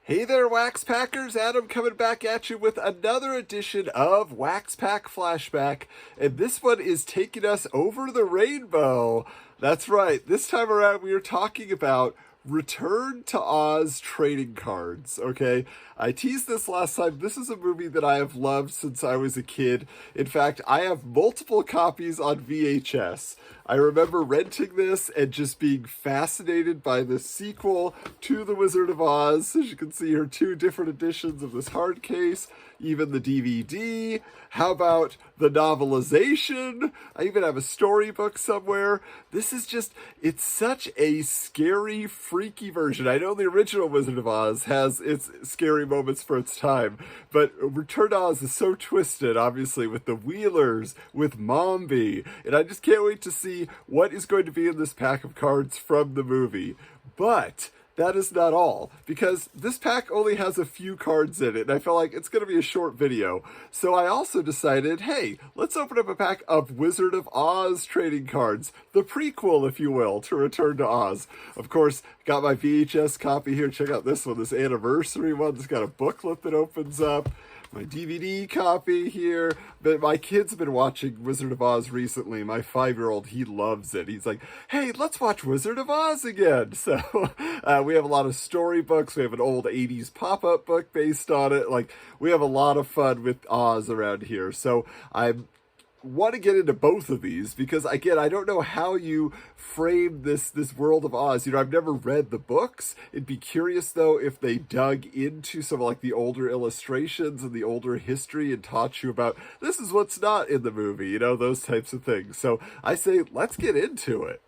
Hey there, Wax Packers! Adam coming back at you with another edition of Wax Pack Flashback, and this one is taking us over the rainbow. That's right, this time around we are talking about Return to Oz trading cards, okay? I teased this last time. This is a movie that I have loved since I was a kid. In fact, I have multiple copies on VHS. I remember renting this and just being fascinated by the sequel to The Wizard of Oz. As you can see here, two different editions of this hard case, even the DVD. How about the novelization? I even have a storybook somewhere. This is just, it's such a scary, freaky version. I know the original Wizard of Oz has its scary moments for its time, but Return to Oz is so twisted, obviously, with the Wheelers, with Mombi, and I just can't wait to see what is going to be in this pack of cards from the movie. But that is not all, because this pack only has a few cards in it, and I felt like it's going to be a short video. So I also decided, hey, let's open up a pack of Wizard of Oz trading cards, the prequel, if you will, to Return to Oz. Of course, got my VHS copy here. Check out this one, this anniversary one. It's got a booklet that opens up. My DVD copy here. But my kids have been watching Wizard of Oz recently. My 5-year-old, he loves it. He's like, hey, let's watch Wizard of Oz again. So we have a lot of storybooks. We have an old 80s pop-up book based on it. Like, we have a lot of fun with Oz around here. So I'm want to get into both of these because, again, I don't know how you frame this world of Oz. I've never read the books. It'd be curious though if they dug into some of like the older illustrations and the older history and taught you about this is what's not in the movie, those types of things. So I say let's get into it.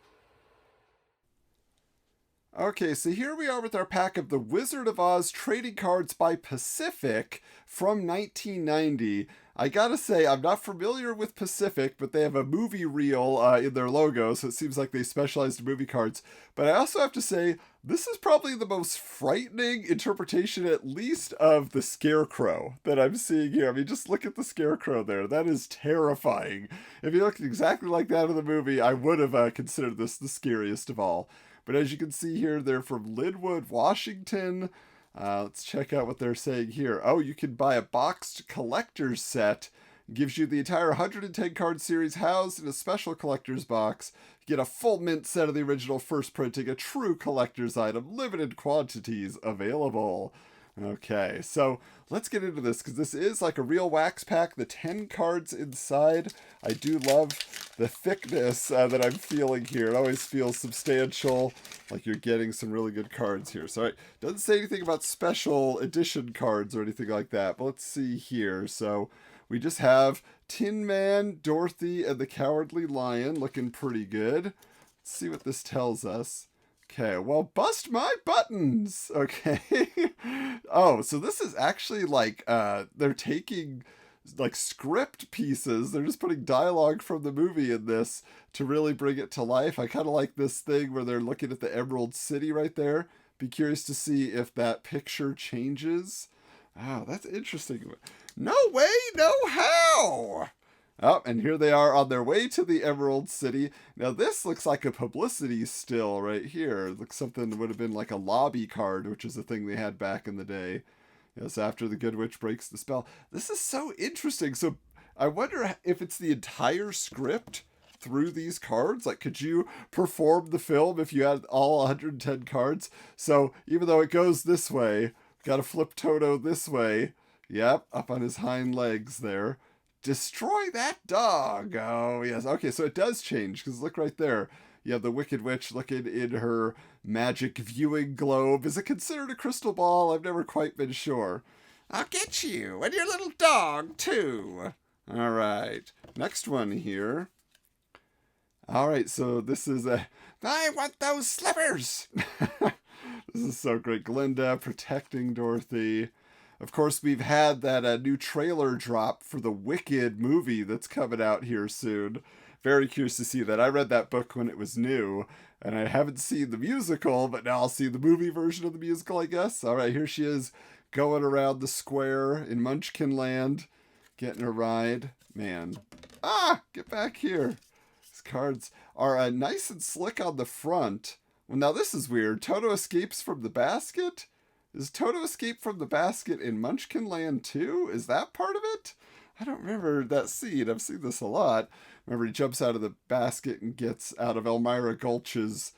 Okay, so here we are with our pack of the Wizard of Oz trading cards by Pacific from 1990. I gotta say, I'm not familiar with Pacific, but they have a movie reel in their logo, so it seems like they specialize in movie cards. But I also have to say, this is probably the most frightening interpretation, at least, of the Scarecrow that I'm seeing here. I mean, just look at the Scarecrow there. That is terrifying. If you looked exactly like that in the movie, I would have considered this the scariest of all. But as you can see here, they're from Linwood, Washington. Let's check out what they're saying here. Oh, you can buy a boxed collector's set. It gives you the entire 110 card series housed in a special collector's box. You get a full mint set of the original first printing, a true collector's item, limited quantities available. Okay, so let's get into this because this is like a real wax pack. The 10 cards inside. I do love the thickness that I'm feeling here. It always feels substantial, like you're getting some really good cards here. So it doesn't say anything about special edition cards or anything like that, but let's see here. So we just have Tin Man, Dorothy, and the Cowardly Lion looking pretty good. Let's see what this tells us. Okay, well, bust my buttons. Okay. Oh, so this is actually like they're taking like script pieces. They're just putting dialogue from the movie in this to really bring it to life. I kind of like this thing where they're looking at the Emerald City right there. Be curious to see if that picture changes. Oh, that's interesting. No way, no how. Oh, and here they are on their way to the Emerald City. Now this looks like a publicity still right here. It looks something that would have been like a lobby card, which is a thing they had back in the day. Yes, after the Good Witch breaks the spell. This is so interesting. So I wonder if it's the entire script through these cards. Like, could you perform the film if you had all 110 cards? So even though it goes this way, got to flip Toto this way. Yep, up on his hind legs there. Destroy that dog. Oh, yes. Okay, so it does change, because look right there. You have the Wicked Witch looking in her magic viewing globe. Is it considered a crystal ball? I've never quite been sure. I'll get you, and your little dog, too. All right. Next one here. All right, so this is a... I want those slippers! This is so great. Glinda protecting Dorothy. Of course, we've had that new trailer drop for the Wicked movie that's coming out here soon. Very curious to see that. I read that book when it was new, and I haven't seen the musical, but now I'll see the movie version of the musical, I guess. All right, here she is going around the square in Munchkin Land, getting a ride. Man. Ah, get back here. These cards are nice and slick on the front. Well, now this is weird. Toto escapes from the basket? Does Toto escape from the basket in Munchkin Land too? Is that part of it? I don't remember that scene. I've seen this a lot. Remember, he jumps out of the basket and gets out of Elmira Gulch's,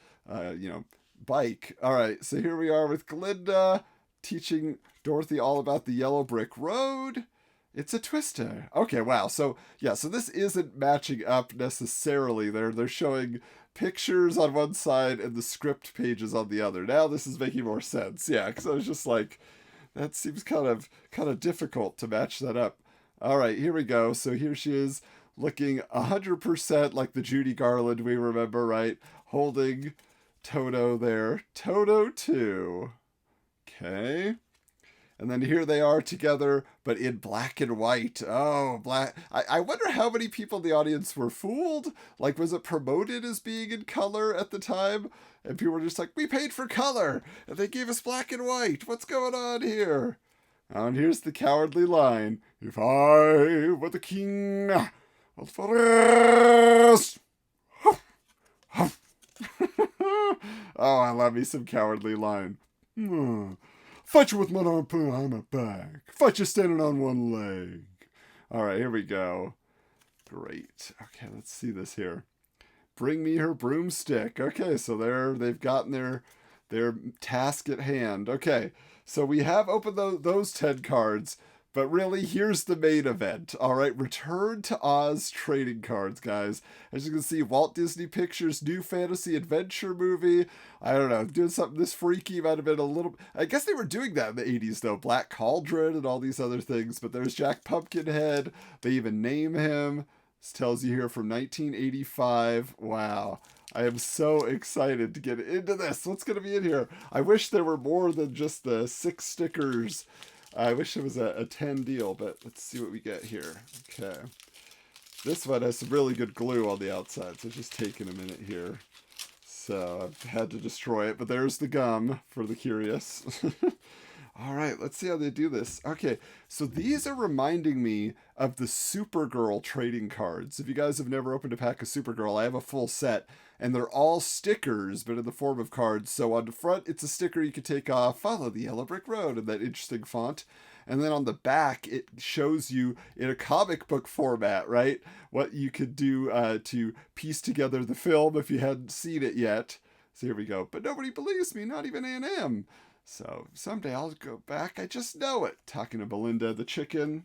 bike. All right, so here we are with Glinda teaching Dorothy all about the yellow brick road. It's a twister. Okay, wow. So yeah, so this isn't matching up necessarily. They're showing pictures on one side and the script pages on the other. Now this is making more sense. Yeah, because I was just like, that seems kind of difficult to match that up. All right, here we go. So here she is looking 100% like the Judy Garland we remember, right? Holding Toto there. Toto 2. Okay. And then here they are together, but in black and white. Oh, black. I wonder how many people in the audience were fooled. Like, was it promoted as being in color at the time? And people were just like, we paid for color, and they gave us black and white. What's going on here? And here's the cowardly line. If I were the king of the forest. Oh, I love me some cowardly line. Fight you with one arm put on my back. Fight you standing on one leg. All right, here we go. Great. Okay, let's see this here. Bring me her broomstick. Okay, so they've gotten their task at hand. Okay, so we have opened those 10 cards, but really, here's the main event. All right, Return to Oz trading cards, guys. As you can see, Walt Disney Pictures' new fantasy adventure movie. I don't know, doing something this freaky might have been a little... I guess they were doing that in the 80s, though. Black Cauldron and all these other things. But there's Jack Pumpkinhead. They even name him. This tells you here from 1985. Wow. I am so excited to get into this. What's going to be in here? I wish there were more than just the 6 stickers. I wish it was a 10 deal, but let's see what we get here. Okay. This one has some really good glue on the outside, so it's just taking a minute here. So I've had to destroy it, but there's the gum for the curious. All right, let's see how they do this. Okay, so these are reminding me of the Supergirl trading cards. If you guys have never opened a pack of Supergirl, I have a full set, and they're all stickers, but in the form of cards. So on the front, it's a sticker you can take off, follow the yellow brick road in that interesting font. And then on the back, it shows you in a comic book format, right, what you could do to piece together the film if you hadn't seen it yet. So here we go. But nobody believes me, not even A&M. So someday I'll go back. I just know it. Talking to Belinda the chicken.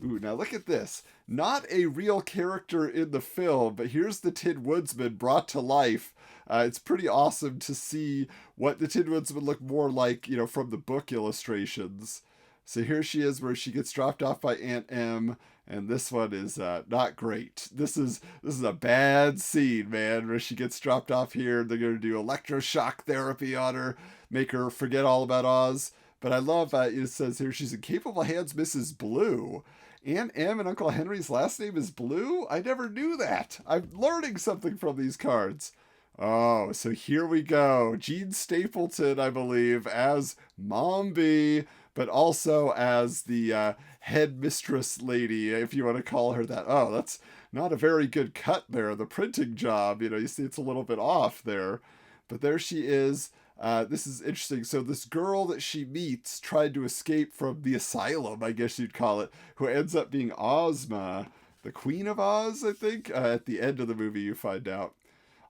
Ooh, now look at this. Not a real character in the film, but here's the Tin Woodsman brought to life. It's pretty awesome to see what the Tin Woodsman look more like, from the book illustrations. So here she is where she gets dropped off by Aunt Em, and this one is not great. This is a bad scene, man, where she gets dropped off here. They're going to do electroshock therapy on her, make her forget all about Oz. But I love, it says here, she's in capable hands, Mrs. Blue. Aunt Em and Uncle Henry's last name is Blue? I never knew that. I'm learning something from these cards. Oh, so here we go. Jean Stapleton, I believe, as Mombi, but also as the headmistress lady, if you want to call her that. Oh, that's not a very good cut there. The printing job, you see it's a little bit off there. But there she is. This is interesting. So this girl that she meets tried to escape from the asylum, I guess you'd call it, who ends up being Ozma, the Queen of Oz, I think. At the end of the movie, you find out.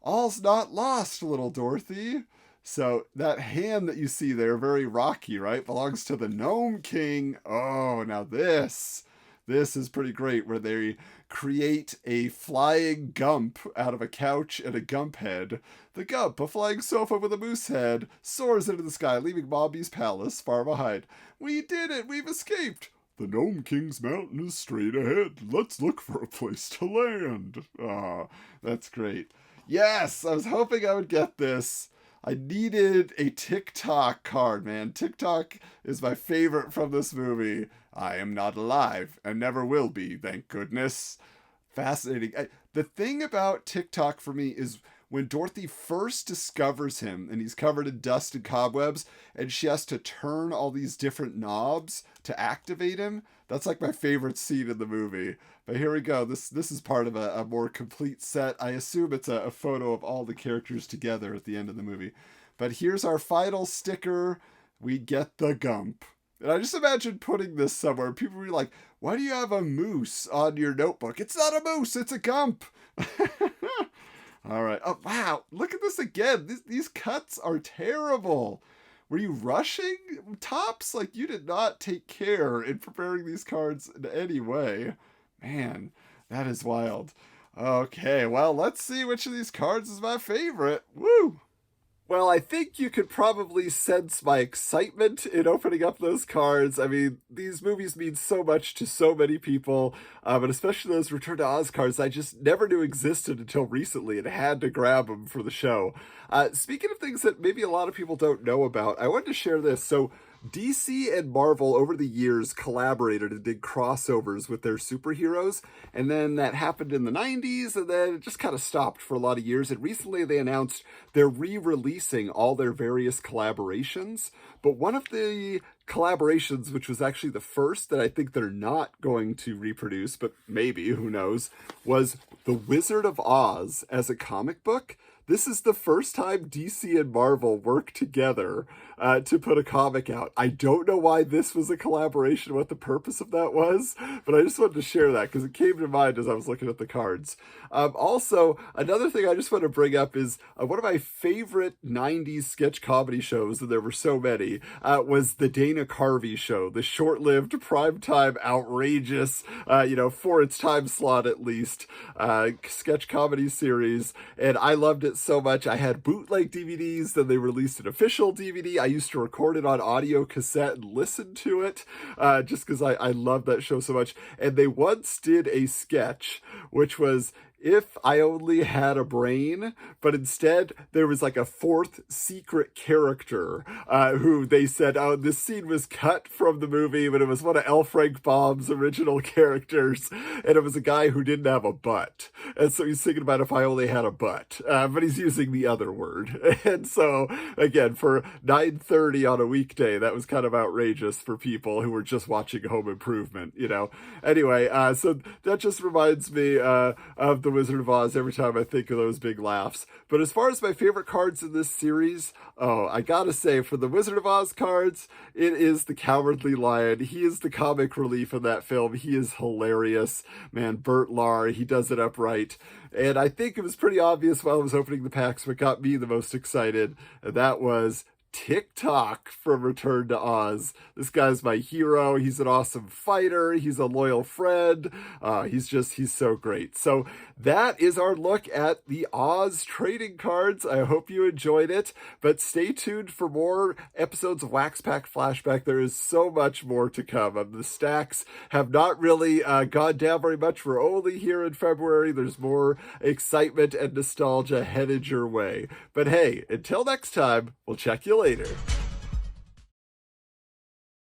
All's not lost, little Dorothy. So that hand that you see there, very rocky, right, belongs to the Gnome King. Oh, now this is pretty great, where they create a flying Gump out of a couch and a Gump head. The Gump, a flying sofa with a moose head, soars into the sky, leaving Mombi's palace far behind. We did it! We've escaped! The Gnome King's mountain is straight ahead. Let's look for a place to land. Ah, that's great. Yes, I was hoping I would get this. I needed a TikTok card, man. TikTok is my favorite from this movie. I am not alive and never will be, thank goodness. Fascinating. The thing about TikTok for me is when Dorothy first discovers him and he's covered in dust and cobwebs and she has to turn all these different knobs to activate him. That's like my favorite scene in the movie. But here we go. This is part of a more complete set. I assume it's a photo of all the characters together at the end of the movie. But here's our final sticker We get the Gump. And I just imagine putting this somewhere. People be like, why do you have a moose on your notebook? It's not a moose, it's a Gump. All right. Oh, wow. Look at this again. These cuts are terrible. Were you rushing, Tops? Like, you did not take care in preparing these cards in any way. Man, that is wild. Okay, well, let's see which of these cards is my favorite. Woo! Well, I think you could probably sense my excitement in opening up those cards. I mean, these movies mean so much to so many people, but especially those Return to Oz cards I just never knew existed until recently and had to grab them for the show. Speaking of things that maybe a lot of people don't know about, I wanted to share this. So, DC and Marvel over the years collaborated and did crossovers with their superheroes, and then that happened in the 90s, and then it just kind of stopped for a lot of years, and recently they announced they're re-releasing all their various collaborations, but one of the collaborations, which was actually the first that I think they're not going to reproduce, but maybe, who knows, was The Wizard of Oz as a comic book. This is the first time DC and Marvel worked together to put a comic out. I don't know why this was a collaboration, what the purpose of that was, but I just wanted to share that because it came to mind as I was looking at the cards. Also, another thing I just want to bring up is one of my favorite 90s sketch comedy shows, and there were so many, was the Dana Carvey Show, the short-lived, primetime, outrageous, for its time slot at least, sketch comedy series, and I loved it so much. I had bootleg DVDs, then they released an official DVD. I used to record it on audio cassette and listen to it, just because I love that show so much. And they once did a sketch, which was If I Only Had a Brain, but instead there was like a fourth secret character who they said, oh, this scene was cut from the movie, but it was one of L. Frank Baum's original characters, and it was a guy who didn't have a butt. And so he's thinking about if I only had a butt, but he's using the other word. And so, again, for 9:30 on a weekday, that was kind of outrageous for people who were just watching Home Improvement, Anyway, so that just reminds me of The Wizard of Oz every time I think of those big laughs. But as far as my favorite cards in this series, I gotta say, for the Wizard of Oz cards, it is the Cowardly Lion. He is the comic relief in that film. He is hilarious. Man, Bert Lahr, he does it upright. And I think it was pretty obvious while I was opening the packs what got me the most excited, and that was Tick-Tock from Return to Oz. This guy's my hero. He's an awesome fighter. He's a loyal friend. He's so great. So that is our look at the Oz trading cards. I hope you enjoyed it, but stay tuned for more episodes of Wax Pack Flashback. There is so much more to come. The stacks have not really gone down very much. We're only here in February. There's more excitement and nostalgia headed your way. But hey, until next time, we'll check you later.